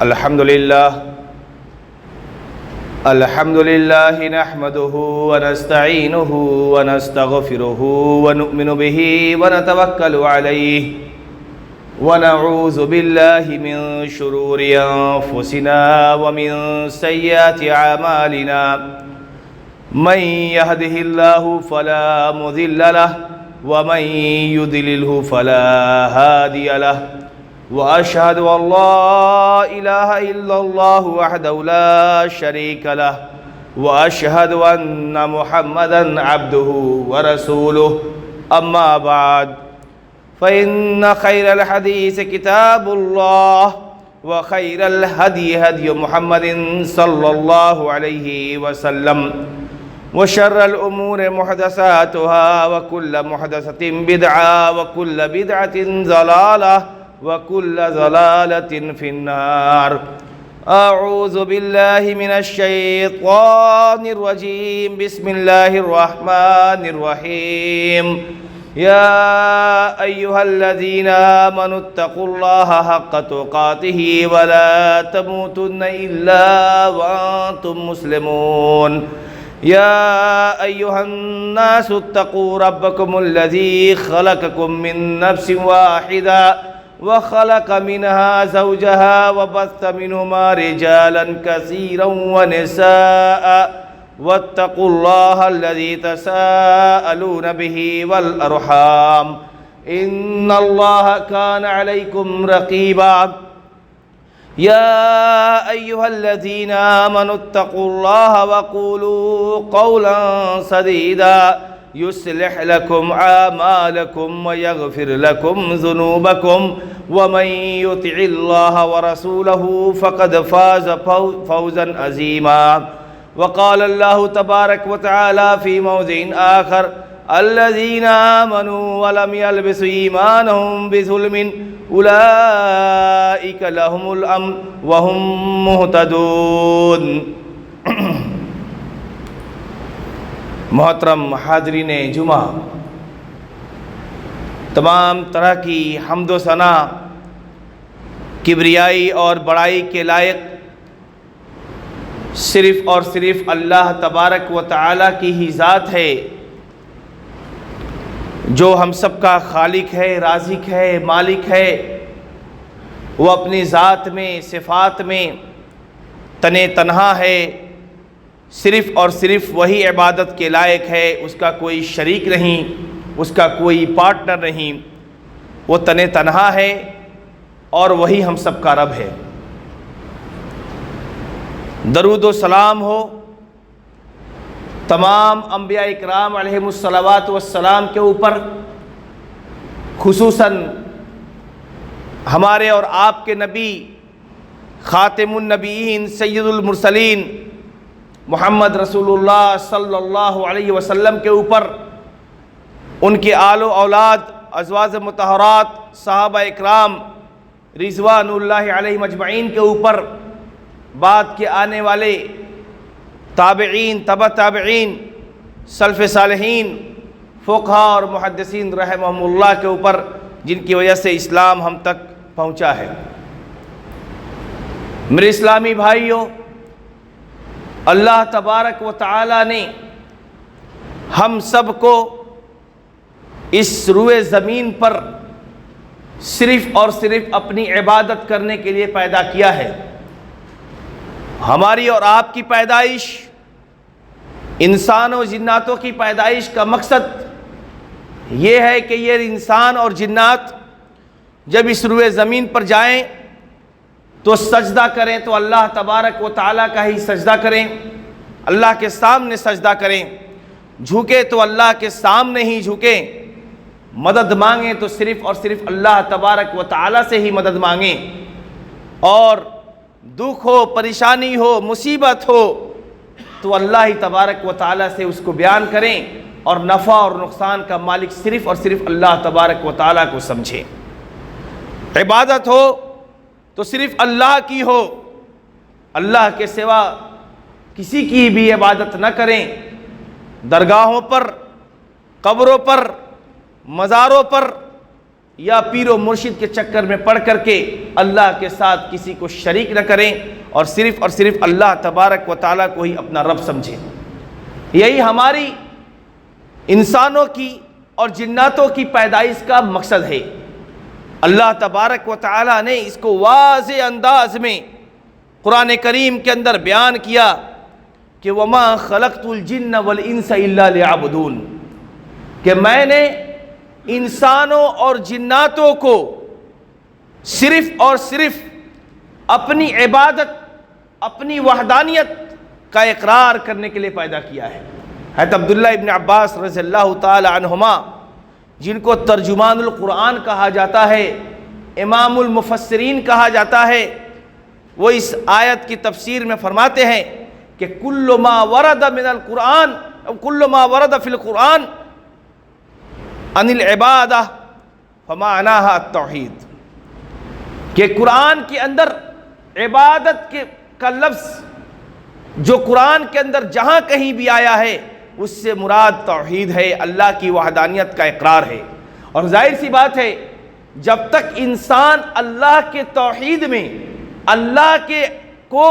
الحمد لله نحمده ونستعينه ونستغفره ونؤمن به ونتوكل عليه ونعوذ بالله من شرور أنفسنا ومن سيئات أعمالنا من يهده الله فلا مضل له ومن يضلله فلا هادي له وأشهد أن لا إله إلا الله وحده لا شريك له وأشهد أن محمدا عبده ورسوله أما بعد فإن خير الحديث كتاب الله وخير الهدي هدي محمد صلى الله عليه وسلم وشر الأمور محدثاتها وكل محدثة بدعة وكل بدعة ضلالة وكل ضلالة في النار. أعوذ بالله من الشيطان الرجيم. بسم الله الرحمن الرحيم. يا أيها الذين آمنوا اتقوا الله حق تقاته ولا تموتن إلا وأنتم مسلمون. يا أيها الناس اتقوا ربكم الذي خلقكم من نفس واحدة وخلق منها زوجها وبث منهما رجالا كثيرا ونساء واتقوا الله الذي تساءلون به والأرحام إن الله كان عليكم رقيبا. يا أيها الذين آمنوا اتقوا الله وقولوا قولا سديدا يصلح لكم أعمالكم ويغفر لكم ذنوبكم ومن يطع الله ورسوله فقد فاز فوزا عظيما. وقال الله تبارك وتعالى في موضع آخر الذين آمنوا ولم يلبسوا إيمانهم بظلم أولئك لهم الأمن وهم مهتدون. محترم حاضرین جمعہ، تمام طرح کی حمد و ثنا کبریائی اور بڑائی کے لائق صرف اور صرف اللہ تبارک و تعالی کی ہی ذات ہے، جو ہم سب کا خالق ہے، رازق ہے، مالک ہے. وہ اپنی ذات میں، صفات میں تنہا ہے. صرف اور صرف وہی عبادت کے لائق ہے، اس کا کوئی شریک نہیں، اس کا کوئی پارٹنر نہیں. وہ تنہا ہے اور وہی ہم سب کا رب ہے. درود و سلام ہو تمام انبیاء اکرام علیہم الصلوات والسلام کے اوپر، خصوصاً ہمارے اور آپ کے نبی خاتم النبیین سید المرسلین محمد رسول اللہ صلی اللہ علیہ وسلم کے اوپر، ان کے آل و اولاد، ازواج مطہرات، صحابہ اکرام رضوان اللہ علیہم اجمعین کے اوپر، بعد کے آنے والے تابعین، تبع تابعین، سلف صالحین، فقہاء اور محدثین رحمہم اللہ کے اوپر، جن کی وجہ سے اسلام ہم تک پہنچا ہے. میرے اسلامی بھائیوں، اللہ تبارک و تعالی نے ہم سب کو اس روئے زمین پر صرف اور صرف اپنی عبادت کرنے کے لیے پیدا کیا ہے. ہماری اور آپ کی پیدائش، انسان و جناتوں کی پیدائش کا مقصد یہ ہے کہ یہ انسان اور جنات جب اس روئے زمین پر جائیں تو سجدہ کریں تو اللہ تبارک و تعالیٰ کا ہی سجدہ کریں، اللہ کے سامنے سجدہ کریں. جھکے تو اللہ کے سامنے ہی جھکیں، مدد مانگیں تو صرف اور صرف اللہ تبارک و تعالیٰ سے ہی مدد مانگیں. اور دکھ ہو، پریشانی ہو، مصیبت ہو تو اللہ ہی تبارک و تعالیٰ سے اس کو بیان کریں، اور نفع اور نقصان کا مالک صرف اور صرف اللہ تبارک و تعالیٰ کو سمجھیں. عبادت ہو تو صرف اللہ کی ہو، اللہ کے سوا کسی کی بھی عبادت نہ کریں. درگاہوں پر، قبروں پر، مزاروں پر یا پیر و مرشد کے چکر میں پڑھ کر کے اللہ کے ساتھ کسی کو شریک نہ کریں اور صرف اللہ تبارک و تعالیٰ کو ہی اپنا رب سمجھیں۔ یہی ہماری انسانوں کی اور جناتوں کی پیدائش کا مقصد ہے۔ اللہ تبارک و تعالیٰ نے اس کو واضح انداز میں قرآن کریم کے اندر بیان کیا کہ وَمَا خَلَقْتُ الْجِنَّ وَالْإِنسَ إِلَّا لِيَعْبُدُونَ، کہ میں نے انسانوں اور جناتوں کو صرف اور صرف اپنی عبادت، اپنی وحدانیت کا اقرار کرنے کے لیے پیدا کیا ہے۔ حضرت عبداللہ ابن عباس رضی اللہ تعالی عنہما، جن کو ترجمان القرآن کہا جاتا ہے، امام المفسرین کہا جاتا ہے، وہ اس آیت کی تفسیر میں فرماتے ہیں کہ کل ما ورد من القرآن، کل ما ورد فی القرآن عن العبادہ فمعناها التوحید، کہ قرآن کے اندر عبادت کا لفظ جو قرآن کے اندر جہاں کہیں بھی آیا ہے اس سے مراد توحید ہے، اللہ کی وحدانیت کا اقرار ہے۔ اور ظاہر سی بات ہے جب تک انسان اللہ کے توحید میں اللہ کو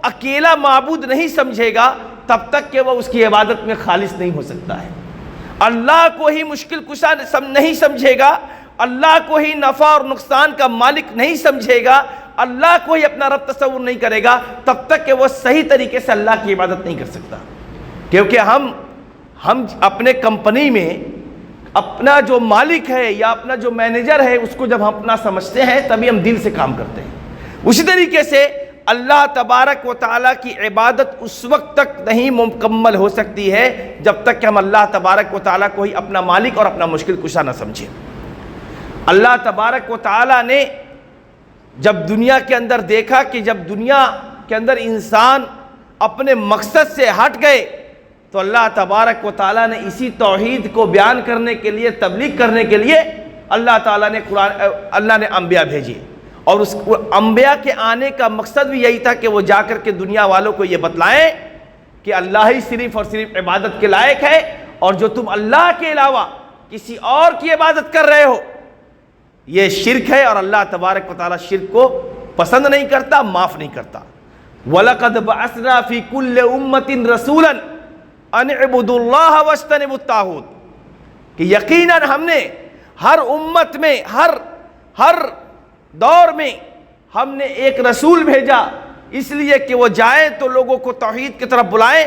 اکیلا معبود نہیں سمجھے گا تب تک کہ وہ اس کی عبادت میں خالص نہیں ہو سکتا ہے۔ اللہ کو ہی مشکل کشا نہیں سمجھے گا، اللہ کو ہی نفع اور نقصان کا مالک نہیں سمجھے گا، اللہ کو ہی اپنا رب تصور نہیں کرے گا، تب تک کہ وہ صحیح طریقے سے اللہ کی عبادت نہیں کر سکتا۔ کیونکہ ہم اپنے کمپنی میں اپنا جو مالک ہے یا اپنا جو مینیجر ہے اس کو جب ہم اپنا سمجھتے ہیں تبھی ہم دل سے کام کرتے ہیں۔ اسی طریقے سے اللہ تبارک و تعالیٰ کی عبادت اس وقت تک نہیں مکمل ہو سکتی ہے جب تک کہ ہم اللہ تبارک و تعالیٰ کو ہی اپنا مالک اور اپنا مشکل کشا نہ سمجھیں۔ اللہ تبارک و تعالیٰ نے جب دنیا کے اندر دیکھا کہ جب دنیا کے اندر انسان اپنے مقصد سے ہٹ گئے تو اللہ تبارک و تعالیٰ نے اسی توحید کو بیان کرنے کے لیے، تبلیغ کرنے کے لیے اللہ تعالیٰ نے اللہ نے انبیاء بھیجے، اور اس انبیاء کے آنے کا مقصد بھی یہی تھا کہ وہ جا کر کے دنیا والوں کو یہ بتلائیں کہ اللہ ہی صرف اور صرف عبادت کے لائق ہے، اور جو تم اللہ کے علاوہ کسی اور کی عبادت کر رہے ہو یہ شرک ہے، اور اللہ تبارک و تعالیٰ شرک کو پسند نہیں کرتا، معاف نہیں کرتا۔ وَلَقَدْ بَعَثْنَا فِي كُلِّ أُمَّةٍ رَسُولًا أَنِ اعْبُدُوا اللَّهَ وَاجْتَنِبُوا الطَّاغُوتَ، کہ یقیناً ہم نے ہر امت میں، ہر دور میں ہم نے ایک رسول بھیجا، اس لیے کہ وہ جائیں تو لوگوں کو توحید کی طرف بلائیں،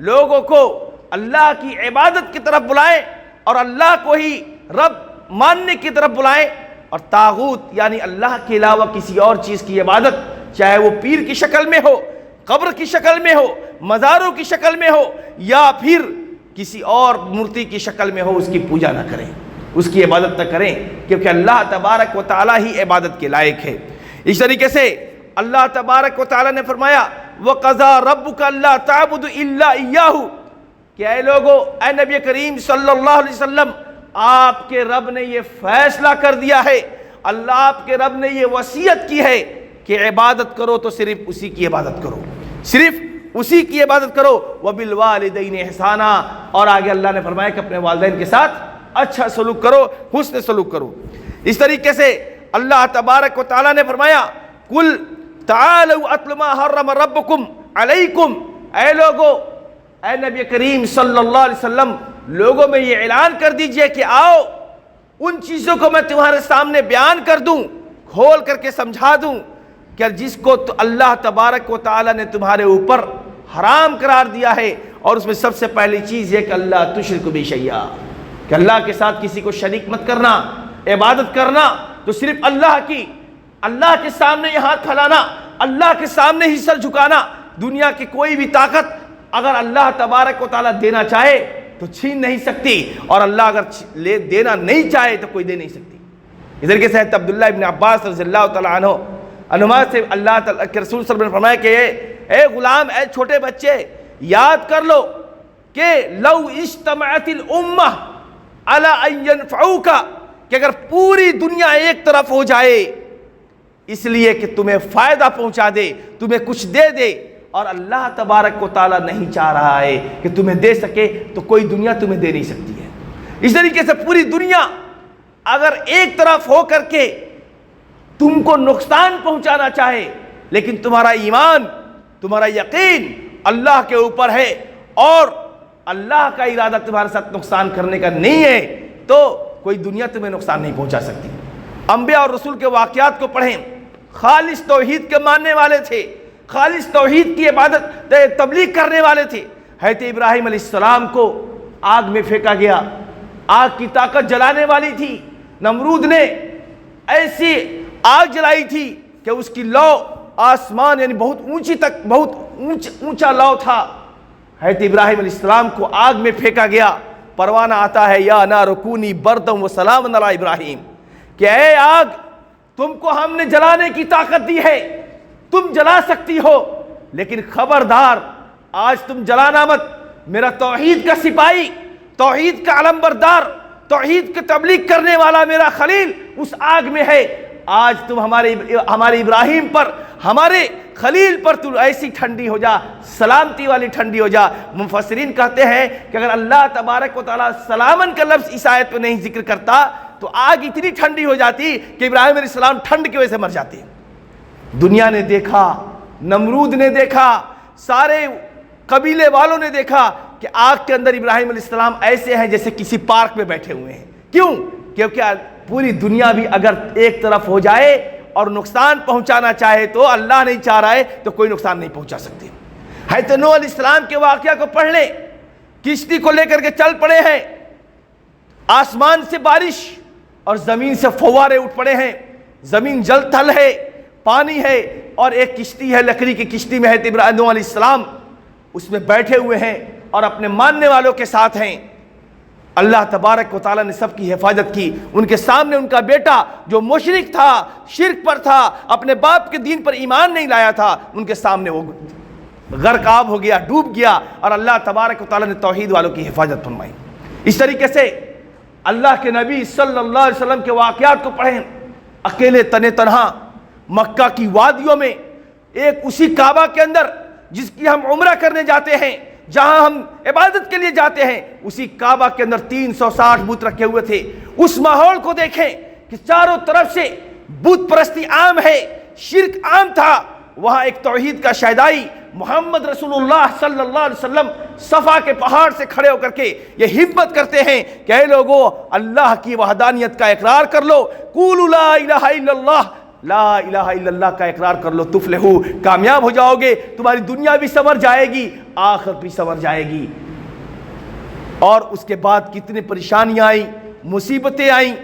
لوگوں کو اللہ کی عبادت کی طرف بلائیں، اور اللہ کو ہی رب ماننے کی طرف بلائیں، اور طاغوت یعنی اللہ کے علاوہ کسی اور چیز کی عبادت، چاہے وہ پیر کی شکل میں ہو، قبر کی شکل میں ہو، مزاروں کی شکل میں ہو، یا پھر کسی اور مورتی کی شکل میں ہو، اس کی پوجا نہ کریں، اس کی عبادت نہ کریں، کیونکہ اللہ تبارک و تعالیٰ ہی عبادت کے لائق ہے۔ اس طریقے سے اللہ تبارک و تعالیٰ نے فرمایا وَقَضَىٰ رَبُّكَ أَلَّا تَعْبُدُ إِلَّا إِيَّاهُ، کہ اے لوگو، اے نبی کریم صلی اللہ علیہ وسلم، آپ کے رب نے یہ فیصلہ کر دیا ہے، اللہ آپ کے رب نے یہ وصیت کی ہے کہ عبادت کرو تو صرف اسی کی عبادت کرو، صرف اسی کی عبادت کرو، وَبِالْوَالِدَيْنِ إِحْسَانًا، اور آگے اللہ نے فرمایا کہ اپنے والدین کے ساتھ اچھا سلوک کرو، حسن سلوک کرو۔ اس طریقے سے اللہ تبارک و تعالیٰ نے فرمایا قُلْ تَعَالَوْا أَتْلُ مَا حَرَّمَ رَبُّكُمْ عَلَيْكُمْ، اے لوگو، اے نبی کریم صلی اللہ علیہ وسلم، لوگوں میں یہ اعلان کر دیجئے کہ آؤ ان چیزوں کو میں تمہارے سامنے بیان کر دوں، کھول کر کے سمجھا دوں کہ جس کو تو اللہ تبارک و تعالیٰ نے تمہارے اوپر حرام قرار دیا ہے، اور اس میں سب سے پہلی چیز یہ کہ اللہ تشرک بی شیئا، کہ اللہ کے ساتھ کسی کو شریک مت کرنا، عبادت کرنا تو صرف اللہ کی، اللہ کے سامنے یہ ہاتھ پھیلانا، اللہ کے سامنے ہی سر جھکانا، دنیا کی کوئی بھی طاقت اگر اللہ تبارک و تعالیٰ دینا چاہے تو چھین نہیں سکتی، اور اللہ اگر دینا نہیں چاہے تو کوئی دے نہیں سکتی۔ اس طریقے سے عبداللہ ابن عباس رضی اللہ تعالیٰ عنہ سے اللہ تعالیٰ کے رسول صلی اللہ علیہ وسلم نے فرمایا کہ اے غلام، اے چھوٹے بچے، یاد کر لو کہ لو اجتمعت الامہ علی ان ینفعوک، کہ اگر پوری دنیا ایک طرف ہو جائے اس لیے کہ تمہیں فائدہ پہنچا دے، تمہیں کچھ دے دے، اور اللہ تبارک و تعالیٰ نہیں چاہ رہا ہے کہ تمہیں دے سکے، تو کوئی دنیا تمہیں دے نہیں سکتی ہے۔ اس طریقے سے پوری دنیا اگر ایک طرف ہو کر کے تم کو نقصان پہنچانا چاہے لیکن تمہارا ایمان، تمہارا یقین اللہ کے اوپر ہے اور اللہ کا ارادہ تمہارے ساتھ نقصان کرنے کا نہیں ہے، تو کوئی دنیا تمہیں نقصان نہیں پہنچا سکتی۔ انبیاء اور رسول کے واقعات کو پڑھیں، خالص توحید کے ماننے والے تھے، خالص توحید کی عبادت تبلیغ کرنے والے تھے۔ حضرت ابراہیم علیہ السلام کو آگ میں پھینکا گیا، آگ کی طاقت جلانے والی تھی، نمرود نے ایسی آگ جلائی تھی کہ اس کی لو آسمان یعنی بہت اونچی تک، بہت اونچا لو تھا۔ حضرت ابراہیم علیہ السلام کو آگ میں پھینکا گیا، پروانہ آتا ہے یا نار کونی بردم و سلام علی ابراہیم، کہ اے آگ تم کو ہم نے جلانے کی طاقت دی ہے، تم جلا سکتی ہو، لیکن خبردار آج تم جلانا مت۔ میرا توحید کا سپاہی، توحید کا علمبردار، توحید کی تبلیغ کرنے والا میرا خلیل اس آگ میں ہے، آج تم ہمارے ابراہیم پر، ہمارے خلیل پر تو ایسی ٹھنڈی ہو جا، سلامتی والی ٹھنڈی ہو جا۔ مفسرین کہتے ہیں کہ اگر اللہ تبارک و تعالیٰ سلامن کا لفظ اس آیت میں نہیں ذکر کرتا تو آگ اتنی ٹھنڈی ہو جاتی کہ ابراہیم علیہ السلام ٹھنڈ کی وجہ سے مر جاتے۔ دنیا نے دیکھا، نمرود نے دیکھا، سارے قبیلے والوں نے دیکھا کہ آگ کے اندر ابراہیم علیہ السلام ایسے ہیں جیسے کسی پارک میں بیٹھے ہوئے ہیں۔ کیوں؟ کیونکہ پوری دنیا بھی اگر ایک طرف ہو جائے اور نقصان پہنچانا چاہے تو اللہ نہیں چاہ رہا ہے تو کوئی نقصان نہیں پہنچا سکتے۔ حضرت نوح علیہ السلام کے واقعہ کو پڑھ لیں، کشتی کو لے کر کے چل پڑے ہیں، آسمان سے بارش اور زمین سے فوارے اٹھ پڑے ہیں، زمین جل تھل ہے، پانی ہے، اور ایک کشتی ہے لکڑی کی کشتی میں حضرت نوح علیہ السلام اس میں بیٹھے ہوئے ہیں اور اپنے ماننے والوں کے ساتھ ہیں۔ اللہ تبارک و تعالیٰ نے سب کی حفاظت کی۔ ان کے سامنے ان کا بیٹا جو مشرک تھا، شرک پر تھا، اپنے باپ کے دین پر ایمان نہیں لایا تھا، ان کے سامنے وہ غرق آب ہو گیا، ڈوب گیا، اور اللہ تبارک و تعالیٰ نے توحید والوں کی حفاظت فرمائی۔ اس طریقے سے اللہ کے نبی صلی اللہ علیہ وسلم کے واقعات کو پڑھیں، اکیلے تنہا مکہ کی وادیوں میں، ایک اسی کعبہ کے اندر جس کی ہم عمرہ کرنے جاتے ہیں، جہاں ہم عبادت کے لیے جاتے ہیں، اسی کعبہ کے اندر 360 بت رکھے ہوئے تھے۔ اس ماحول کو دیکھیں کہ چاروں طرف سے بت پرستی عام ہے، شرک عام تھا، وہاں ایک توحید کا شہدائی محمد رسول اللہ صلی اللہ علیہ وسلم صفا کے پہاڑ سے کھڑے ہو کر کے یہ ہمت کرتے ہیں کہ اے لوگو اللہ کی وحدانیت کا اقرار کر لو، قولوا لا الہ الا اللہ، لا الہ الا اللہ کا اقرار کر لو، تفلحو، کامیاب ہو جاؤ گے، تمہاری دنیا بھی سنور جائے گی، آخرت بھی سنور جائے گی۔ اور اس کے بعد کتنی پریشانیاں آئیں، مصیبتیں آئیں،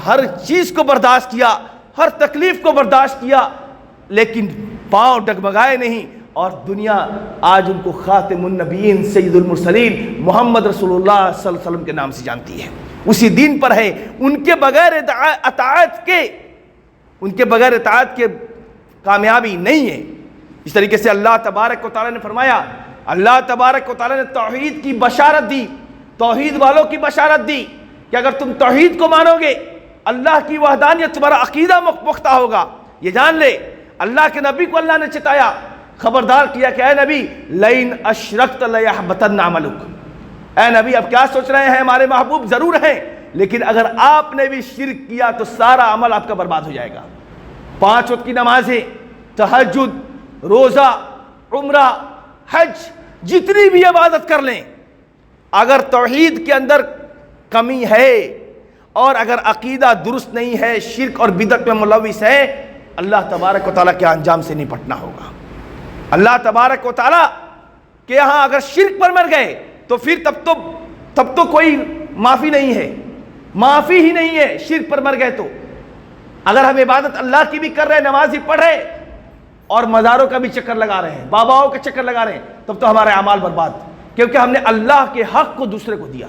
ہر چیز کو برداشت کیا، ہر تکلیف کو برداشت کیا، لیکن پاؤں ڈگمگائے نہیں، اور دنیا آج ان کو خاتم النبیین سید المرسلین محمد رسول اللہ صلی اللہ علیہ وسلم کے نام سے جانتی ہے، اسی دین پر ہے، ان کے بغیر اطاعت کے کامیابی نہیں ہے۔ اس طریقے سے اللہ تبارک و تعالیٰ نے فرمایا، اللہ تبارک و تعالیٰ نے توحید کی بشارت دی، توحید والوں کی بشارت دی کہ اگر تم توحید کو مانو گے، اللہ کی وحدانیت، تمہارا عقیدہ پختہ ہوگا۔ یہ جان لے، اللہ کے نبی کو اللہ نے چتایا، خبردار کیا کہ اے نبی لئن اشرکت لیحبطن عملک، اے نبی اب کیا سوچ رہے ہیں، ہمارے محبوب ضرور ہیں، لیکن اگر آپ نے بھی شرک کیا تو سارا عمل آپ کا برباد ہو جائے گا۔ 5 وقت کی نمازیں، تہجد، روزہ، عمرہ، حج، جتنی بھی عبادت کر لیں، اگر توحید کے اندر کمی ہے اور اگر عقیدہ درست نہیں ہے، شرک اور بدعت میں ملوث ہے، اللہ تبارک و تعالیٰ کے انجام سے نپٹنا ہوگا۔ اللہ تبارک و تعالیٰ کے یہاں اگر شرک پر مر گئے تو پھر تب تو کوئی معافی نہیں ہے، معافی ہی نہیں ہے شرک پر مر گئے تو۔ اگر ہم عبادت اللہ کی بھی کر رہے ہیں، نماز بھی پڑھ رہے اور مزاروں کا بھی چکر لگا رہے ہیں، باباؤں کا چکر لگا رہے ہیں، تب تو ہمارے اعمال برباد، کیونکہ ہم نے اللہ کے حق کو دوسرے کو دیا۔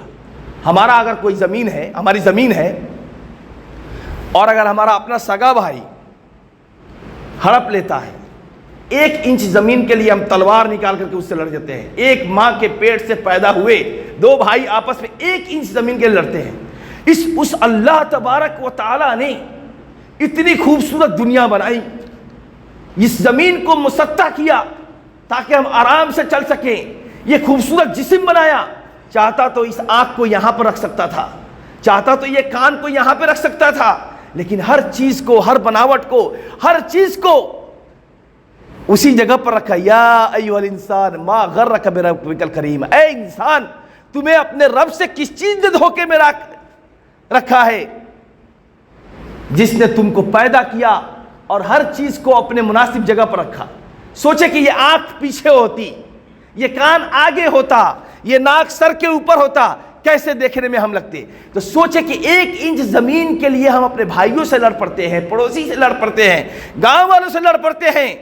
ہمارا اگر کوئی زمین ہے، ہماری زمین ہے، اور اگر ہمارا اپنا سگا بھائی ہڑپ لیتا ہے، 1 انچ زمین کے لیے ہم تلوار نکال کر کے اس سے لڑ جاتے ہیں۔ ایک ماں کے پیٹ سے پیدا ہوئے 2 بھائی آپس میں 1 انچ زمین کے لیے لڑتے ہیں۔ اس اللہ تبارک و تعالیٰ نے اتنی خوبصورت دنیا بنائی، اس زمین کو مسطح کیا تاکہ ہم آرام سے چل سکیں، یہ خوبصورت جسم بنایا، چاہتا تو اس آنکھ کو یہاں پر رکھ سکتا تھا، چاہتا تو یہ کان کو یہاں پہ رکھ سکتا تھا، لیکن ہر چیز کو، ہر بناوٹ کو، ہر چیز کو اسی جگہ پر رکھا۔ یا ایھا الانسان ما غرک بربک الکریم، اے انسان تمہیں اپنے رب سے کس چیز نے دھوکے میں رکھا ہے، جس نے تم کو پیدا کیا اور ہر چیز کو اپنے مناسب جگہ پر رکھا۔ سوچے کہ یہ آنکھ پیچھے ہوتی، یہ کان آگے ہوتا، یہ ناک سر کے اوپر ہوتا، کیسے دیکھنے میں ہم لگتے۔ تو سوچے کہ 1 انچ زمین کے لیے ہم اپنے بھائیوں سے لڑ پڑتے ہیں، پڑوسی سے لڑ پڑتے ہیں، گاؤں والوں سے لڑ پڑتے ہیں۔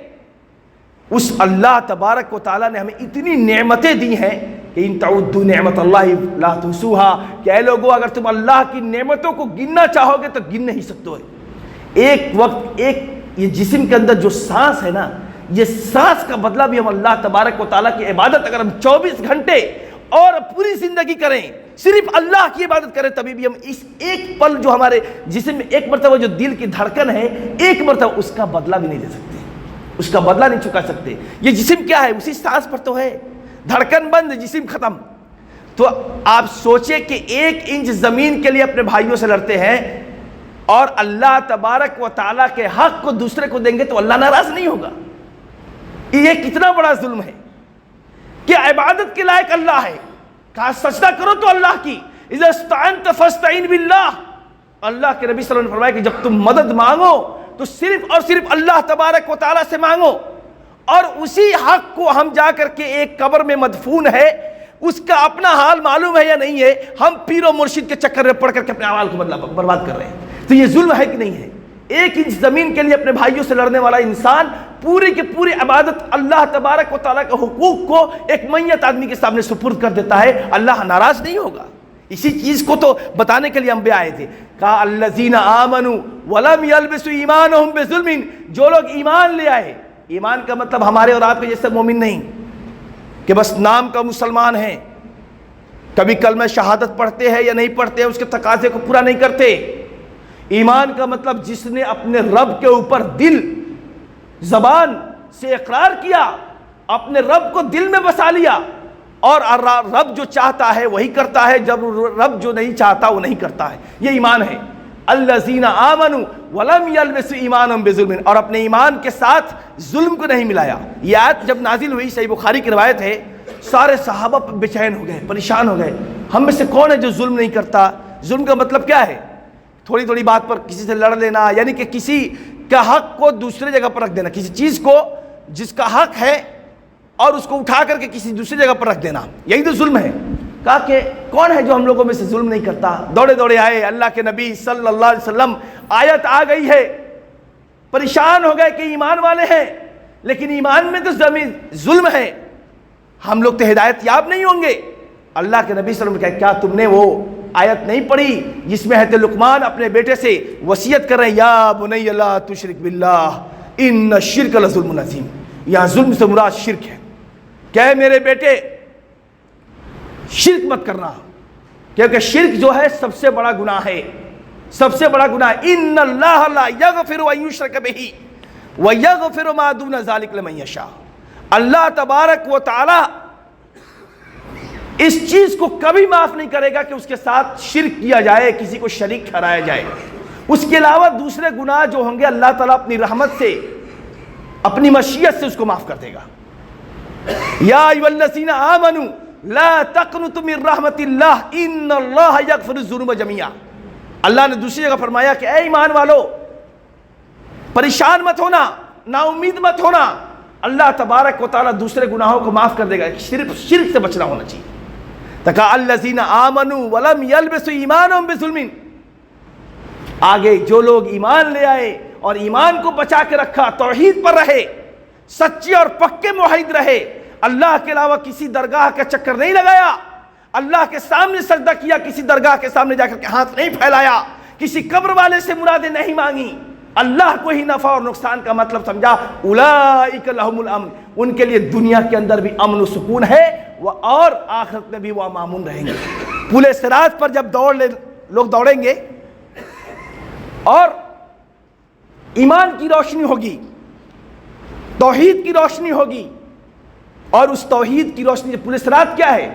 اس اللہ تبارک و تعالیٰ نے ہمیں اتنی نعمتیں دی ہیں کہ ان تعدوا نعمت اللہ لا تحصوها، کہ اے لوگوں اگر تم اللہ کی نعمتوں کو گننا چاہو گے تو گن نہیں سکتے ہو۔ ایک وقت یہ جسم کے اندر جو سانس ہے نا، یہ سانس کا بدلہ بھی ہم اللہ تبارک و تعالیٰ کی عبادت اگر ہم 24 گھنٹے اور پوری زندگی کریں، صرف اللہ کی عبادت کریں، تبھی بھی ہم اس ایک پل جو ہمارے جسم میں ایک مرتبہ جو دل کی دھڑکن ہے، ایک مرتبہ اس کا بدلہ بھی نہیں لے سکتے، اس کا بدلہ نہیں چکا سکتے۔ یہ جسم کیا ہے؟ اسی سانس پر تو ہے، دھڑکن بند، جسم ختم۔ تو آپ سوچیں کہ 1 انچ زمین کے لیے اپنے بھائیوں سے لڑتے ہیں، اور اللہ تبارک و تعالیٰ کے حق کو دوسرے کو دیں گے تو اللہ ناراض نہیں ہوگا۔ یہ کتنا بڑا ظلم ہے کہ عبادت کے لائق اللہ ہے، کہا سجدہ کرو تو اللہ کی، اذا استعنت فاستعن باللہ۔ اللہ کے نبی صلی اللہ علیہ وسلم نے فرمایا کہ جب تم مدد مانگو تو صرف اور صرف اللہ تبارک و تعالیٰ سے مانگو، اور اسی حق کو ہم جا کر کے ایک قبر میں مدفون ہے، اس کا اپنا حال معلوم ہے یا نہیں ہے، ہم پیر و مرشد کے چکر میں پڑھ کر کے اپنے اعمال کو برباد کر رہے ہیں۔ تو یہ ظلم ہے کہ نہیں ہے؟ 1 انچ زمین کے لیے اپنے بھائیوں سے لڑنے والا انسان پوری کی پوری عبادت اللہ تبارک و تعالیٰ کے حقوق کو ایک میت آدمی کے سامنے سپرد کر دیتا ہے، اللہ ناراض نہیں ہوگا۔ اسی چیز کو تو بتانے کے لیے انبیاء آئے تھے، کہا الذین آمنوا ولم یلبسوا ایمانہم بظلم، جو لوگ ایمان لے آئے، ایمان کا مطلب ہمارے اور آپ کے جیسے مومن نہیں کہ بس نام کا مسلمان ہیں، کبھی کلمہ شہادت پڑھتے ہیں یا نہیں پڑھتے ہیں، اس کے تقاضے کو پورا نہیں کرتے۔ ایمان کا مطلب جس نے اپنے رب کے اوپر دل زبان سے اقرار کیا، اپنے رب کو دل میں بسا لیا، اور رب جو چاہتا ہے وہی کرتا ہے، جب رب جو نہیں چاہتا وہ نہیں کرتا ہے، یہ ایمان ہے۔ الذین آمنوا ولم یلبسوا ایمانہم بظلم، اور اپنے ایمان کے ساتھ ظلم کو نہیں ملایا۔ یہ آیت جب نازل ہوئی، صحیح بخاری کی روایت ہے، سارے صحابہ بے چین ہو گئے، پریشان ہو گئے، ہم میں سے کون ہے جو ظلم نہیں کرتا؟ ظلم کا مطلب کیا ہے؟ تھوڑی تھوڑی بات پر کسی سے لڑ لینا، یعنی کہ کسی کا حق کو دوسرے جگہ پر رکھ دینا، کسی چیز کو جس کا حق ہے اور اس کو اٹھا کر کے کسی دوسری جگہ پر رکھ دینا، یہی تو ظلم ہے۔ کہا کہ کون ہے جو ہم لوگوں میں سے ظلم نہیں کرتا؟ دوڑے دوڑے آئے اللہ کے نبی صلی اللہ علیہ وسلم، آیت آ گئی ہے، پریشان ہو گئے کہ ایمان والے ہیں لیکن ایمان میں تو ظلم ہے، ہم لوگ تو ہدایت یاب نہیں ہوں گے۔ اللہ کے نبی صلی اللہ علیہ وسلم نے کہا کیا تم نے وہ آیت نہیں پڑھی جس میں حضرت لقمان اپنے بیٹے سے وصیت کر رہے ہیں، یا بنی لا تشرک باللہ ان الشرک لظلم عظیم؟ یہاں ظلم سے مراد شرک ہے، کہ اے میرے بیٹے شرک مت کرنا، کیونکہ شرک جو ہے سب سے بڑا گناہ ہے، سب سے بڑا گناہ۔ ان اللہ لا یغفر ان یشرک بہ ویغفر ما دون ذلک لمن یشاء، اللہ تبارک و تعالی اس چیز کو کبھی معاف نہیں کرے گا کہ اس کے ساتھ شرک کیا جائے، کسی کو شریک ٹھہرایا جائے۔ اس کے علاوہ دوسرے گناہ جو ہوں گے اللہ تعالیٰ اپنی رحمت سے، اپنی مشیت سے اس کو معاف کر دے گا۔ یا ایھا الذین آمنوا لا تقنطوا من رحمت اللہ ان اللہ یغفر الذنوب جميعا۔ اللہ نے دوسری جگہ فرمایا کہ اے ایمان والو پریشان مت ہونا، نا امید مت ہونا، اللہ تبارک و تعالیٰ دوسرے گناہوں کو معاف کر دے گا، صرف شرک سے بچنا ہونا چاہیے۔ تکا الذین آمنوا ولم یلبسوا ایمانہم بظلم، آگے جو لوگ ایمان لے آئے اور ایمان کو بچا کے رکھا، توحید پر رہے، سچے اور پکے موحد رہے، اللہ کے علاوہ کسی درگاہ کا چکر نہیں لگایا، اللہ کے سامنے سجدہ کیا، کسی درگاہ کے سامنے جا کر کے ہاتھ نہیں پھیلایا، کسی قبر والے سے مرادیں نہیں مانگی، اللہ کو ہی نفع اور نقصان کا مطلب سمجھا، اولئک لہم الامن، ان کے لیے دنیا کے اندر بھی امن و سکون ہے، اور آخرت میں بھی وہ مامون رہیں گے۔ پل صراط پر جب لوگ دوڑیں گے اور ایمان کی روشنی ہوگی، توحید کی روشنی ہوگی، اور اس توحید کی روشنی پل صراط کیا ہے؟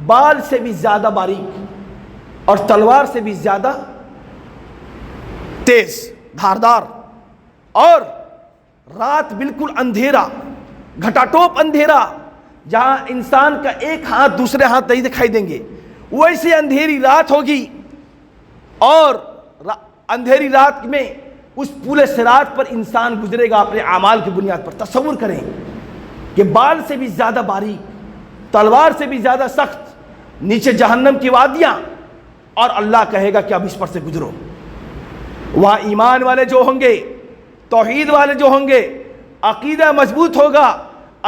بال سے بھی زیادہ باریک اور تلوار سے بھی زیادہ تیز دھاردار، اور رات بالکل اندھیرا، گھٹاٹوپ اندھیرا، جہاں انسان کا ایک ہاتھ دوسرے ہاتھ نہیں دکھائی دیں گے، ویسے اندھیری رات ہوگی۔ اور اندھیری رات میں اس پورے صراط پر انسان گزرے گا اپنے اعمال کی بنیاد پر۔ تصور کریں کہ بال سے بھی زیادہ باریک، تلوار سے بھی زیادہ سخت، نیچے جہنم کی وادیاں، اور اللہ کہے گا کہ اب اس پر سے گزرو۔ وہاں ایمان والے جو ہوں گے، توحید والے جو ہوں گے، عقیدہ مضبوط ہوگا،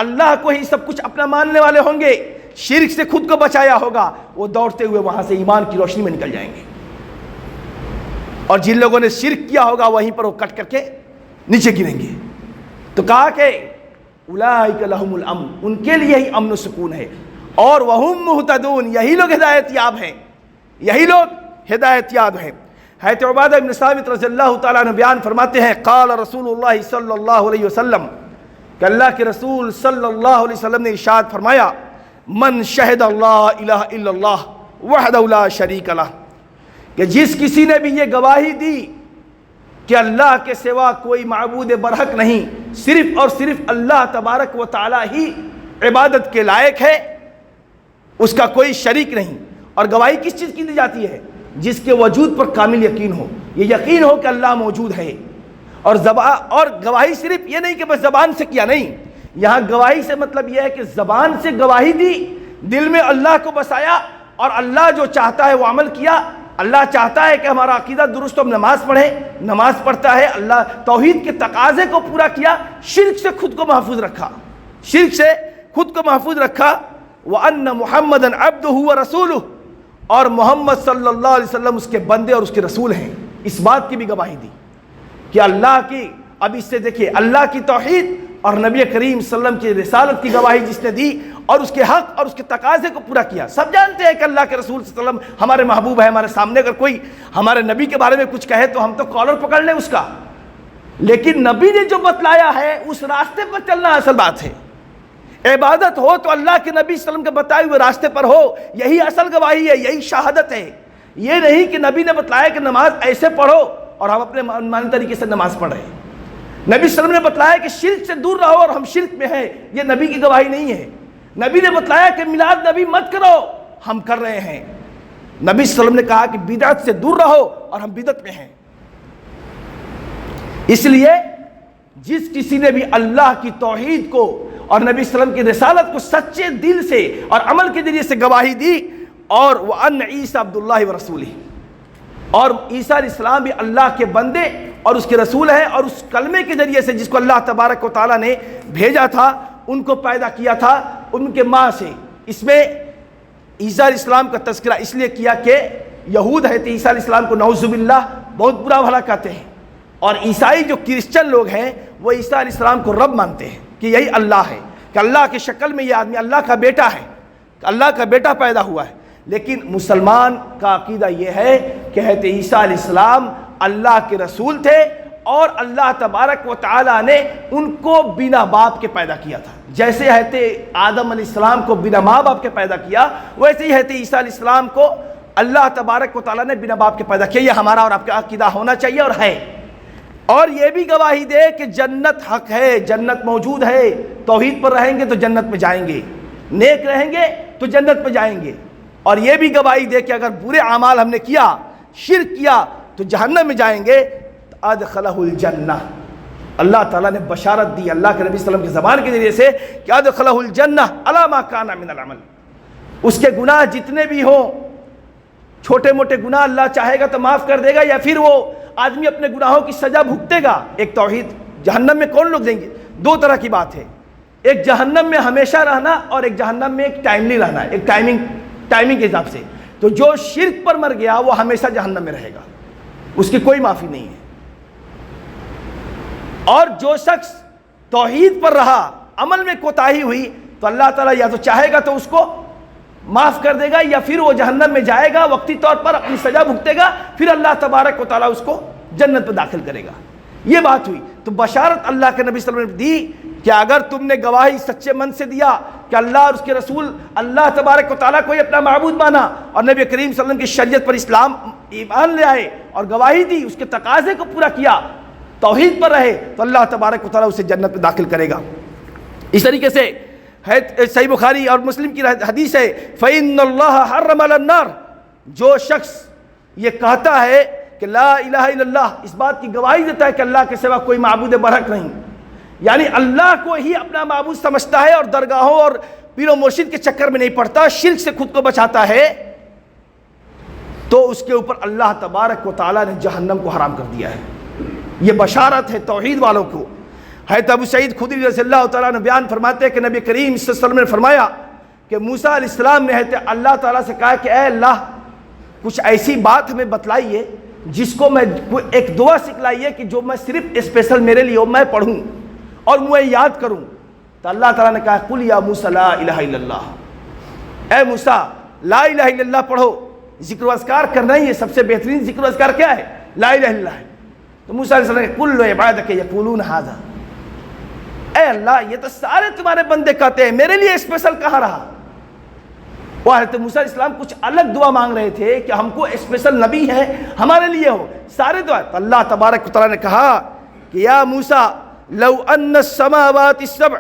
اللہ کو ہی سب کچھ اپنا ماننے والے ہوں گے، شرک سے خود کو بچایا ہوگا، وہ دوڑتے ہوئے وہاں سے ایمان کی روشنی میں نکل جائیں گے۔ اور جن لوگوں نے شرک کیا ہوگا وہیں پر وہ کٹ کر کے نیچے گریں گے۔ تو کہا کہ اولئک لہم الامن، ان کے لیے ہی امن و سکون ہے، اور وہم مہتدون، یہی لوگ ہدایت یاب ہیں، یہی لوگ ہدایت یاب ہیں۔ حضرت عبادہ بن ثابت رضی اللہ تعالیٰ عنہ بیان فرماتے ہیں، قال رسول اللہ صلی اللہ علیہ وسلم، کہ اللہ کے رسول صلی اللہ علیہ وسلم نے ارشاد فرمایا، من شہد اللہ الہ الا اللہ وحدہ لا شریک لہ، کہ جس کسی نے بھی یہ گواہی دی کہ اللہ کے سوا کوئی معبود برحق نہیں، صرف اور صرف اللہ تبارک و تعالی ہی عبادت کے لائق ہے، اس کا کوئی شریک نہیں۔ اور گواہی کس چیز کی دی جاتی ہے؟ جس کے وجود پر کامل یقین ہو، یہ یقین ہو کہ اللہ موجود ہے۔ اور گواہی صرف یہ نہیں کہ بس زبان سے کیا، نہیں، یہاں گواہی سے مطلب یہ ہے کہ زبان سے گواہی دی، دل میں اللہ کو بسایا، اور اللہ جو چاہتا ہے وہ عمل کیا۔ اللہ چاہتا ہے کہ ہمارا عقیدہ درست ہو، ہم نماز پڑھیں، نماز پڑھتا ہے، اللہ توحید کے تقاضے کو پورا کیا، شرک سے خود کو محفوظ رکھا، شرک سے خود کو محفوظ رکھا۔ وَأَنَّ مُحَمَّدًا عَبْدُهُ وَرَسُولُهُ، اور محمد صلی اللہ علیہ وسلم اس کے بندے اور اس کے رسول ہیں۔ اس بات کی بھی گواہی دی کہ اللہ کی، اب اس سے دیکھیے اللہ کی توحید اور نبی کریم صلی اللہ علیہ وسلم کی رسالت کی گواہی جس نے دی اور اس کے حق اور اس کے تقاضے کو پورا کیا۔ سب جانتے ہیں کہ اللہ کے رسول صلی اللہ علیہ وسلم ہمارے محبوب ہے، ہمارے سامنے اگر کوئی ہمارے نبی کے بارے میں کچھ کہے تو ہم تو کالر پکڑ لیں اس کا، لیکن نبی نے جو بتلایا ہے اس راستے پر چلنا اصل بات ہے۔ عبادت ہو تو اللہ کے نبی صلی اللہ علیہ وسلم کے بتائے ہوئے راستے پر ہو، یہی اصل گواہی ہے، یہی شہادت ہے۔ یہ نہیں کہ نبی نے بتلایا کہ نماز ایسے پڑھو اور ہم اپنے منمانی طریقے سے نماز پڑھ رہے ہیں۔ نبی صلی اللہ علیہ وسلم نے بتلایا کہ شرک سے دور رہو اور ہم شرک میں ہیں، یہ نبی کی گواہی نہیں ہے۔ نبی نے بتلایا کہ میلاد نبی مت کرو، ہم کر رہے ہیں۔ نبی صلی اللہ علیہ وسلم نے کہا کہ بدعت سے دور رہو اور ہم بدعت میں ہیں۔ اس لیے جس کسی نے بھی اللہ کی توحید کو اور نبی صلی اللہ علیہ وسلم کی رسالت کو سچے دل سے اور عمل کے ذریعے سے گواہی دی، اور وَأَنَّ عِيسَىٰ عَبْدُ اللَّهِ وَرَسُولِهِ، اور عیسیٰ علیہ السلام بھی اللہ کے بندے اور اس کے رسول ہیں، اور اس کلمے کے ذریعے سے جس کو اللہ تبارک و تعالیٰ نے بھیجا تھا، ان کو پیدا کیا تھا ان کے ماں سے۔ اس میں عیسیٰ علیہ السلام کا تذکرہ اس لیے کیا کہ یہود ہے تو عیسیٰ علیہ السلام کو نعوذ باللہ بہت برا بھلا کہتے ہیں، اور عیسائی جو کرسچن لوگ ہیں وہ عیسیٰ علیہ السلام کو رب مانتے ہیں کہ یہی اللہ ہے، کہ اللہ کی شکل میں یہ آدمی اللہ کا بیٹا ہے، کہ اللہ کا بیٹا پیدا ہوا ہے۔ لیکن مسلمان کا عقیدہ یہ ہے کہ حضرت عیسیٰ علیہ السلام اللہ کے رسول تھے، اور اللہ تبارک و تعالیٰ نے ان کو بنا باپ کے پیدا کیا تھا۔ جیسے حضرت آدم علیہ السلام کو بنا ماں باپ کے پیدا کیا، ویسے ہی حضرت عیسیٰ علیہ السلام کو اللہ تبارک و تعالیٰ نے بنا باپ کے پیدا کیا۔ یہ ہمارا اور آپ کا عقیدہ ہونا چاہیے اور ہے۔ اور یہ بھی گواہی دے کہ جنت حق ہے، جنت موجود ہے، توحید پر رہیں گے تو جنت میں جائیں گے، نیک رہیں گے تو جنت میں جائیں گے۔ اور یہ بھی گواہی دے کہ اگر برے اعمال ہم نے کیا، شرک کیا، تو جہنم میں جائیں گے۔ ادخلہ الجنہ، اللہ تعالیٰ نے بشارت دی اللہ کے نبی صلی اللہ علیہ وسلم کی زبان کے ذریعے سے کہ ادخلہ الجنہ علی ما کان من العمل، اس کے گناہ جتنے بھی ہوں، چھوٹے موٹے گناہ اللہ چاہے گا تو معاف کر دے گا، یا پھر وہ آدمی اپنے گناہوں کی سزا بھگتے گا۔ ایک توحید، جہنم میں کون لوگ دیں گے؟ دو طرح کی بات ہے، ایک جہنم میں ہمیشہ رہنا اور ایک جہنم میں ایک ٹائملی رہنا، ایک ٹائمنگ کے حساب سے۔ تو جو شرک پر مر گیا وہ ہمیشہ جہنم میں رہے گا، اس کی کوئی معافی نہیں ہے۔ اور جو شخص توحید پر رہا، عمل میں کوتاہی ہوئی، تو اللہ تعالیٰ یا تو چاہے گا تو اس کو معاف کر دے گا، یا پھر وہ جہنم میں جائے گا، وقتی طور پر اپنی سزا بھگتے گا، پھر اللہ تبارک و تعالیٰ اس کو جنت میں داخل کرے گا۔ یہ بات ہوئی۔ تو بشارت اللہ کے نبی صلی اللہ علیہ وسلم نے دی کہ اگر تم نے گواہی سچے من سے دیا کہ اللہ اور اس کے رسول اللہ تبارک و تعالیٰ کو ہی اپنا معبود مانا اور نبی کریم صلی اللہ علیہ وسلم کی شریعت پر اسلام ایمان لے آئے اور گواہی دی، اس کے تقاضے کو پورا کیا، توحید پر رہے، تو اللہ تبارک و تعالیٰ اسے جنت میں داخل کرے گا۔ اس طریقے سے صحیح بخاری اور مسلم کی حدیث ہے فَإِنَّ اللَّهَ حَرَّمَ عَلَى النَّارِ، جو شخص یہ کہتا ہے کہ لا الہ الا اللہ، اس بات کی گواہی دیتا ہے کہ اللہ کے سوا کوئی معبود برحق نہیں، یعنی اللہ کو ہی اپنا معبود سمجھتا ہے اور درگاہوں اور پیر و مرشد کے چکر میں نہیں پڑتا، شرک سے خود کو بچاتا ہے، تو اس کے اوپر اللہ تبارک و تعالیٰ نے جہنم کو حرام کر دیا ہے۔ یہ بشارت ہے توحید والوں کو۔ حضرت ابو سعید خدری رضی اللہ تعالیٰ نے بیان فرماتے ہیں کہ نبی کریم صلی اللہ علیہ وسلم نے فرمایا کہ موسیٰ علیہ السلام نے اللہ تعالیٰ سے کہا کہ اے اللہ کچھ ایسی بات ہمیں بتلائیے جس کو میں ایک دعا سکھلائیے کہ جو میں صرف اسپیشل میرے لیے میں پڑھوں اور میں یاد کروں۔ تو اللہ تعالیٰ نے کہا قل یا موسیٰ لا الہ الا اللہ، اے موسیٰ لا الہ الا اللہ پڑھو، ذکر و اذکار کرنا ہی ہے، سب سے بہترین ذکر و اذکار کیا ہے؟ لا الہ الا اللہ ہے۔ تو موسیٰ علیہ السلام نے کل عبادک یقولون ھذا، اے اللہ یہ تو سارے تمہارے بندے کہتے ہیں، میرے لیے اسپیشل کہاں رہا؟ وہ حضرت موسیٰ علیہ السلام کچھ الگ دعا مانگ رہے تھے کہ ہم کو اسپیشل نبی ہے ہمارے لیے ہو، سارے دعا۔ تو اللہ تبارک و تعالیٰ نے کہا کہ یا موسیٰ لو ان السماوات السبع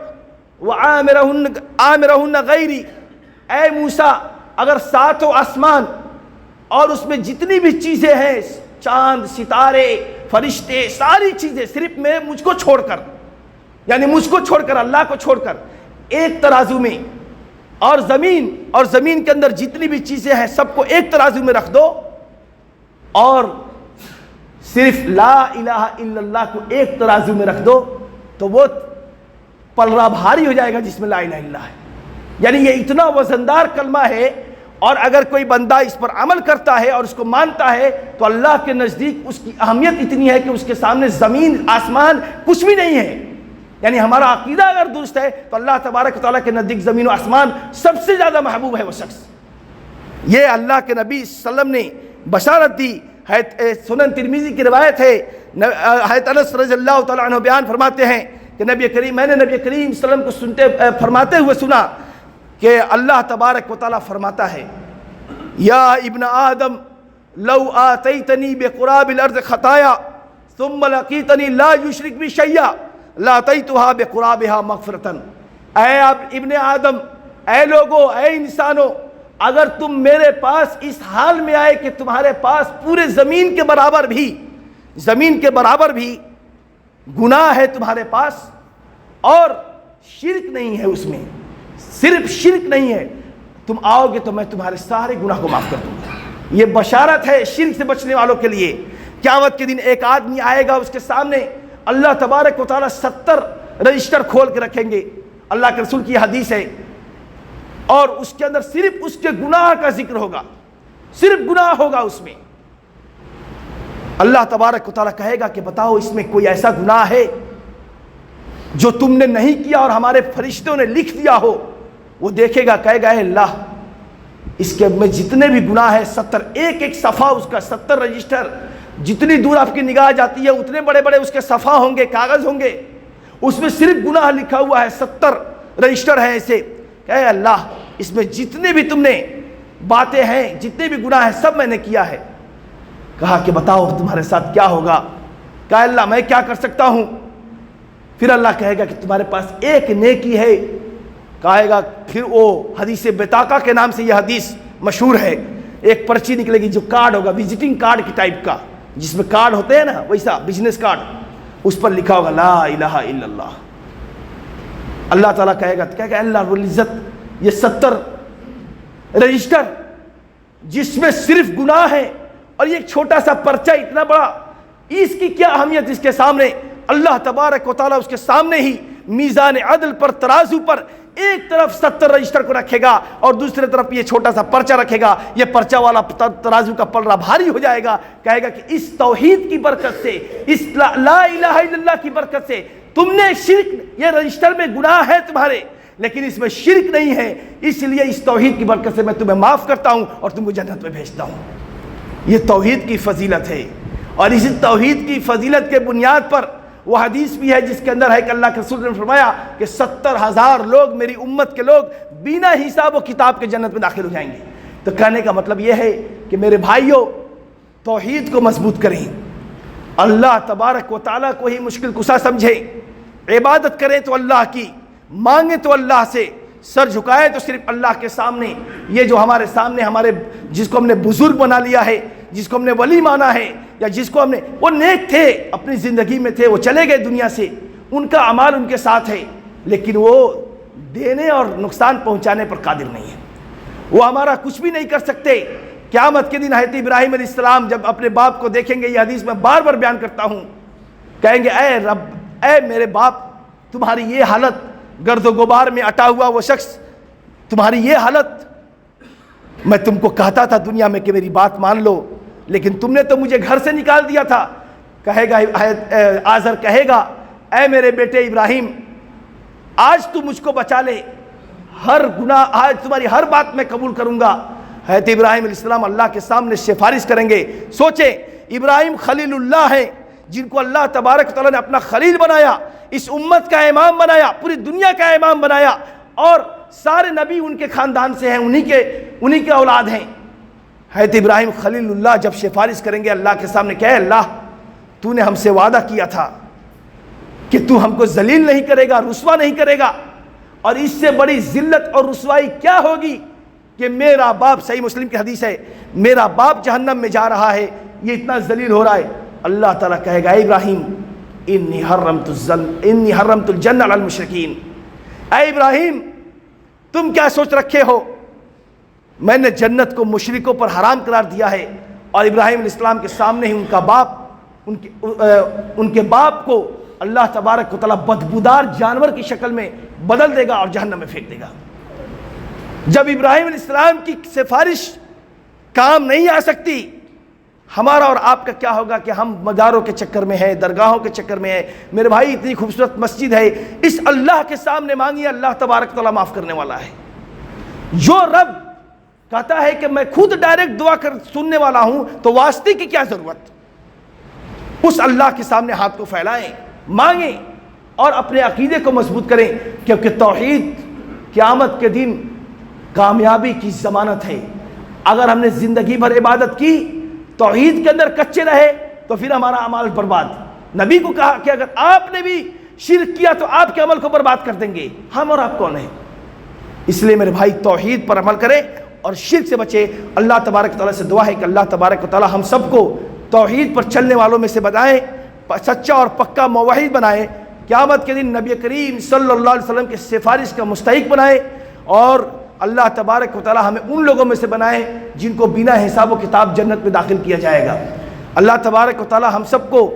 وعامرہن غیری، اے موسیٰ اگر ساتوں آسمان اور اس میں جتنی بھی چیزیں ہیں، چاند ستارے فرشتے ساری چیزیں، صرف میں مجھ کو چھوڑ کر، یعنی مجھ کو چھوڑ کر اللہ کو چھوڑ کر ایک ترازو میں، اور زمین کے اندر جتنی بھی چیزیں ہیں سب کو ایک ترازو میں رکھ دو، اور صرف لا الہ الا اللہ کو ایک ترازو میں رکھ دو، تو وہ پلڑا بھاری ہو جائے گا جس میں لا الہ الا اللہ ہے۔ یعنی یہ اتنا وزندار کلمہ ہے، اور اگر کوئی بندہ اس پر عمل کرتا ہے اور اس کو مانتا ہے تو اللہ کے نزدیک اس کی اہمیت اتنی ہے کہ اس کے سامنے زمین آسمان کچھ بھی نہیں ہے۔ یعنی ہمارا عقیدہ اگر درست ہے تو اللہ تبارک و تعالیٰ کے نزدیک زمین و آسمان سب سے زیادہ محبوب ہے وہ شخص۔ یہ اللہ کے نبی صلی اللہ علیہ وسلم نے بشارت دی۔ سنن ترمذی کی روایت ہے، حضرت انس رضی اللہ تعالیٰ عنہ بیان فرماتے ہیں کہ میں نے نبی کریم صلی اللہ علیہ وسلم کو فرماتے ہوئے سنا کہ اللہ تبارک و تعالیٰ فرماتا ہے یا ابن آدم لو آتیتنی بقراب الارض خطایا ثم لقیتنی لا یشرک بی شیئا لاتیتها بقرابها مغفرتا، اے ابن آدم، اے لوگو، اے انسانوں، اگر تم میرے پاس اس حال میں آئے کہ تمہارے پاس پورے زمین کے برابر بھی گناہ ہے تمہارے پاس اور شرک نہیں ہے، اس میں صرف شرک نہیں ہے، تم آؤ گے تو میں تمہارے سارے گناہ کو معاف کر دوں گا۔ یہ بشارت ہے شرک سے بچنے والوں کے لیے۔ قیامت کے دن ایک آدمی آئے گا، اس کے سامنے اللہ تبارک و تعالیٰ 70 رجسٹر کھول کے رکھیں گے، اللہ کے رسول کی حدیث ہے، اور اس کے اندر صرف اس کے گناہ کا ذکر ہوگا، صرف گناہ ہوگا اس میں۔ اللہ تبارک و تعالیٰ کہے گا کہ بتاؤ اس میں کوئی ایسا گناہ ہے جو تم نے نہیں کیا اور ہمارے فرشتوں نے لکھ دیا ہو؟ وہ دیکھے گا، کہے گا اے اللہ اس کے میں جتنے بھی گناہ ہیں 70، ایک ایک صفحہ اس کا 70 رجسٹر، جتنی دور آپ کی نگاہ جاتی ہے اتنے بڑے بڑے اس کے صفحہ ہوں گے، کاغذ ہوں گے، اس میں صرف گناہ لکھا ہوا ہے، 70 رجسٹر ہیں ایسے۔ کہ اے اللہ اس میں جتنے بھی تم نے باتیں ہیں، جتنے بھی گناہ ہیں سب میں نے کیا ہے۔ کہا کہ بتاؤ تمہارے ساتھ کیا ہوگا؟ کہا اللہ میں کیا کر سکتا ہوں؟ پھر اللہ کہے گا کہ تمہارے پاس ایک نیکی ہے۔ کہے گا پھر وہ حدیث بطاقہ کے نام سے یہ حدیث مشہور ہے، ایک پرچی نکلے گی جو کارڈ ہوگا، وزٹنگ کارڈ کی ٹائپ کا، جس میں کارڈ ہوتے ہیں نا ویسا بزنس کارڈ، اس پر لکھا ہوگا لا الہ الا اللہ۔ اللہ تعالیٰ کہے گا کہ اللہ رب العزت یہ 70 رجسٹر جس میں صرف گناہ ہے اور یہ چھوٹا سا پرچہ اتنا بڑا، اس کی کیا اہمیت اس کے سامنے؟ اللہ تبارک و تعالیٰ اس کے سامنے ہی میزان عدل پر، ترازو پر ایک طرف 70 رجسٹر کو رکھے گا اور دوسری طرف یہ چھوٹا سا پرچہ رکھے گا۔ یہ پرچہ والا ترازو کا پلڑا بھاری ہو جائے گا۔ کہے گا کہ اس توحید کی برکت سے، اس لا الہ الا اللہ کی برکت سے تم نے شرک، یہ رجسٹر میں گناہ ہے تمہارے لیکن اس میں شرک نہیں ہے، اس لیے اس توحید کی برکت سے میں تمہیں معاف کرتا ہوں اور تم کو جنت میں بھیجتا ہوں۔ یہ توحید کی فضیلت ہے، اور اسی توحید کی فضیلت کے بنیاد پر وہ حدیث بھی ہے جس کے اندر ہے کہ اللہ کے رسول نے فرمایا کہ 70,000 لوگ میری امت کے لوگ بنا حساب و کتاب کے جنت میں داخل ہو جائیں گے۔ تو کہنے کا مطلب یہ ہے کہ میرے بھائیوں، توحید کو مضبوط کریں، اللہ تبارک و تعالیٰ کو ہی مشکل کشا سمجھیں، عبادت کریں تو اللہ کی، مانگیں تو اللہ سے، سر جھکائیں تو صرف اللہ کے سامنے۔ یہ جو ہمارے سامنے جس کو ہم نے بزرگ بنا لیا ہے، جس کو ہم نے ولی مانا ہے، یا جس کو ہم نے، وہ نیک تھے، اپنی زندگی میں تھے، وہ چلے گئے دنیا سے، ان کا اعمال ان کے ساتھ ہے، لیکن وہ دینے اور نقصان پہنچانے پر قادر نہیں ہے، وہ ہمارا کچھ بھی نہیں کر سکتے۔ قیامت کے دن حضرت ابراہیم علیہ السلام جب اپنے باپ کو دیکھیں گے، یہ حدیث میں بار بار بیان کرتا ہوں، کہیں گے اے رب، اے میرے باپ، تمہاری یہ حالت، گرد و غبار میں اٹا ہوا وہ شخص، تمہاری یہ حالت، میں تم کو کہتا تھا دنیا میں کہ میری بات مان لو، لیکن تم نے تو مجھے گھر سے نکال دیا تھا۔ کہے گا آزر، کہے گا اے میرے بیٹے ابراہیم، آج تو مجھ کو بچا لے، ہر گناہ، آج تمہاری ہر بات میں قبول کروں گا۔ حضرت ابراہیم علیہ السلام اللہ کے سامنے سفارش کریں گے۔ سوچیں، ابراہیم خلیل اللہ ہیں، جن کو اللہ تبارک و تعالیٰ نے اپنا خلیل بنایا، اس امت کا امام بنایا، پوری دنیا کا امام بنایا، اور سارے نبی ان کے خاندان سے ہیں، انہی کے اولاد ہیں۔ حضرت ابراہیم خلیل اللہ جب سفارش کریں گے اللہ کے سامنے کہ اے اللہ، تو نے ہم سے وعدہ کیا تھا کہ تو ہم کو ذلیل نہیں کرے گا، رسوا نہیں کرے گا، اور اس سے بڑی ذلت اور رسوائی کیا ہوگی کہ میرا باپ، صحیح مسلم کی حدیث ہے، میرا باپ جہنم میں جا رہا ہے، یہ اتنا ذلیل ہو رہا ہے۔ اللہ تعالیٰ کہے گا اے ابراہیم، انی حرمت الجنہ علی المشرکین، اے ابراہیم تم کیا سوچ رکھے ہو، میں نے جنت کو مشرکوں پر حرام قرار دیا ہے۔ اور ابراہیم علیہ السلام کے سامنے ہی ان کے باپ کو اللہ تبارک و تعالیٰ بدبودار جانور کی شکل میں بدل دے گا اور جہنم میں پھینک دے گا۔ جب ابراہیم علیہ السلام کی سفارش کام نہیں آ سکتی، ہمارا اور آپ کا کیا ہوگا کہ ہم مزاروں کے چکر میں ہیں، درگاہوں کے چکر میں ہیں۔ میرے بھائی، اتنی خوبصورت مسجد ہے، اس اللہ کے سامنے مانگیے، اللہ تبارک تعالیٰ معاف کرنے والا ہے۔ جو رب کہتا ہے کہ میں خود ڈائریکٹ دعا کر سننے والا ہوں، تو واسطے کی کیا ضرورت؟ اس اللہ کے سامنے ہاتھ کو پھیلائیں، مانگیں اور اپنے عقیدے کو مضبوط کریں، کیونکہ توحید قیامت کے دن کامیابی کی ضمانت ہے۔ اگر ہم نے زندگی بھر عبادت کی، توحید کے اندر کچے رہے، تو پھر ہمارا عمل برباد۔ نبی کو کہا کہ اگر آپ نے بھی شرک کیا تو آپ کے عمل کو برباد کر دیں گے۔ ہم اور آپ کون ہیں؟ اس لیے میرے بھائی، توحید پر عمل کریں اور شرک سے بچے۔ اللہ تبارک تعالیٰ سے دعا ہے کہ اللہ تبارک و تعالیٰ ہم سب کو توحید پر چلنے والوں میں سے بنائے، سچا اور پکا موحد بنائے، قیامت کے دن نبی کریم صلی اللہ علیہ وسلم کے سفارش کا مستحق بنائے، اور اللہ تبارک و تعالیٰ ہمیں ان لوگوں میں سے بنائے جن کو بنا حساب و کتاب جنت میں داخل کیا جائے گا۔ اللہ تبارک و تعالیٰ ہم سب کو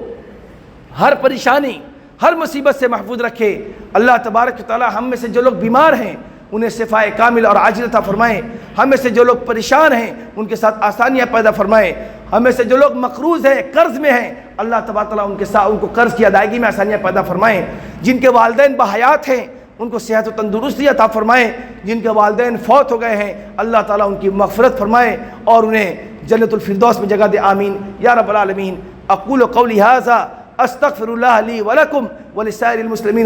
ہر پریشانی، ہر مصیبت سے محفوظ رکھے۔ اللہ تبارک و تعالیٰ ہم میں سے جو لوگ بیمار ہیں انہیں شفائے کامل اور عاجل عطا فرمائیں، ہم میں سے جو لوگ پریشان ہیں ان کے ساتھ آسانیاں پیدا فرمائیں، ہم میں سے جو لوگ مقروض ہیں، قرض میں ہیں، اللہ تبارک و تعالیٰ ان کو قرض کی ادائیگی میں آسانیاں پیدا فرمائیں، جن کے والدین بحیات ہیں ان کو صحت و تندرستی عطا فرمائیں، جن کے والدین فوت ہو گئے ہیں اللہ تعالیٰ ان کی مغفرت فرمائیں اور انہیں جنت الفردوس میں جگہ دے، آمین یا رب العالمین۔ اقول قولی ھذا استغفر اللہ لی ولکم ولسائر المسلمین۔